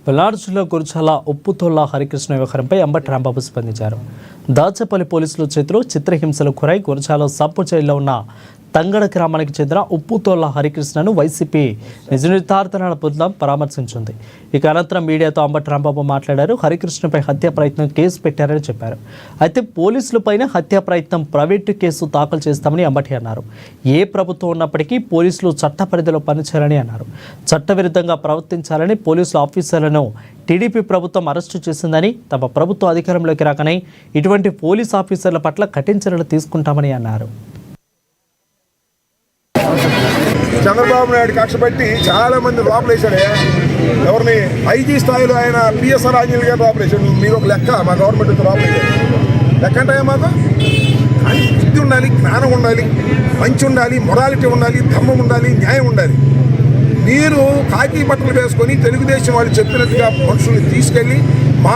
పల్నాడు జిల్లా గురజాల ఉప్పుతోళ్ల హరికృష్ణ వ్యవహారంపై అంబటి రాంబాబు స్పందించారు. దాచపల్లి పోలీసుల చేతిలో చిత్రహింసలు గురై గురజాల సబ్బు జైల్లో ఉన్న తంగడ గ్రామానికి చెందిన ఉప్పుతోళ్ల హరికృష్ణను వైసీపీ నిజ నిర్ధారణ బృందం పరామర్శించింది. ఇక అనంతరం మీడియాతో అంబటి రాంబాబు మాట్లాడారు. హరికృష్ణపై హత్యా ప్రయత్నం కేసు పెట్టారని చెప్పారు. అయితే పోలీసులపైన హత్యా ప్రయత్నం ప్రైవేటు కేసు దాఖలు చేస్తామని అంబటి అన్నారు. ఏ ప్రభుత్వం ఉన్నప్పటికీ పోలీసులు చట్ట పరిధిలో పనిచేయాలని అన్నారు. చట్టవిరుద్ధంగా ప్రవర్తించాలని పోలీసుల ఆఫీసర్లను టీడీపీ ప్రభుత్వం అరెస్టు చేసిందని, తమ ప్రభుత్వం అధికారంలోకి రాకనే ఇటువంటి పోలీస్ ఆఫీసర్ల పట్ల కఠిన చర్యలు తీసుకుంటామని అన్నారు. చంద్రబాబు నాయుడు కక్ష పెట్టి చాలా మంది లోపలేశాడే. ఎవరిని ఐజీ స్థాయిలో ఆయన పిఎస్ఆర్ ఆంజనేయులు గారు లోపలేశాడు. మీరు ఒక లెక్క మా గవర్నమెంట్ లోపలేశాడు. లెక్క అంటే మాకు కానీ బుద్ధి ఉండాలి, జ్ఞానం ఉండాలి, మంచి ఉండాలి, మొరాలిటీ ఉండాలి, ధర్మం ఉండాలి, న్యాయం ఉండాలి. మీరు కాకి బట్టలు వేసుకొని తెలుగుదేశం వాళ్ళు చెప్పినట్టుగా మనుషుల్ని తీసుకెళ్ళి మా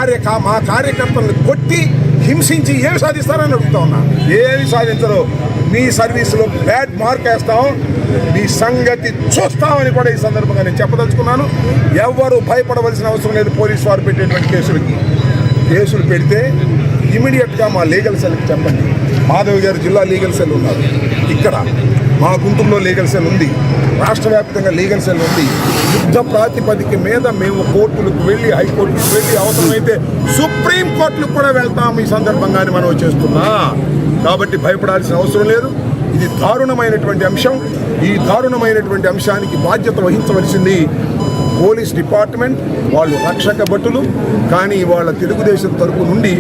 కార్యకర్తలను కొట్టి హింసించి ఏమి సాధిస్తారని అడుగుతా ఉన్నా. ఏమి సాధించరు. మీ సర్వీసులో బ్యాడ్ మార్క్ వేస్తాం, మీ సంగతి చూస్తామని కూడా ఈ సందర్భంగా నేను చెప్పదలుచుకున్నాను. ఎవరు భయపడవలసిన అవసరం లేదు. పోలీసు వారు పెట్టేటువంటి కేసులు పెడితే ఇమీడియట్గా మా లీగల్ సెల్కి చెప్పండి. మాధవ్ గారు జిల్లా లీగల్ సెల్ ఉన్నారు, ఇక్కడ మా గుంటూరులో లీగల్ సెల్ ఉంది, రాష్ట్ర వ్యాప్తంగా లీగల్ సెల్ ఉంది. యుద్ధ ప్రాతిపదిక మీద మేము కోర్టులకు వెళ్ళి, హైకోర్టులకు వెళ్ళి, అవసరమైతే సుప్రీం కోర్టులకు కూడా వెళ్తాం. ఈ సందర్భంగానే మనం చేస్తున్నా. కాబట్టి భయపడాల్సిన అవసరం లేదు. ఇది దారుణమైనటువంటి అంశం. ఈ దారుణమైనటువంటి అంశానికి బాధ్యత వహించవలసింది పోలీస్ డిపార్ట్మెంట్. వాళ్ళు రక్షక భటులు, కానీ వాళ్ళ తెలుగుదేశం తరపు నుండి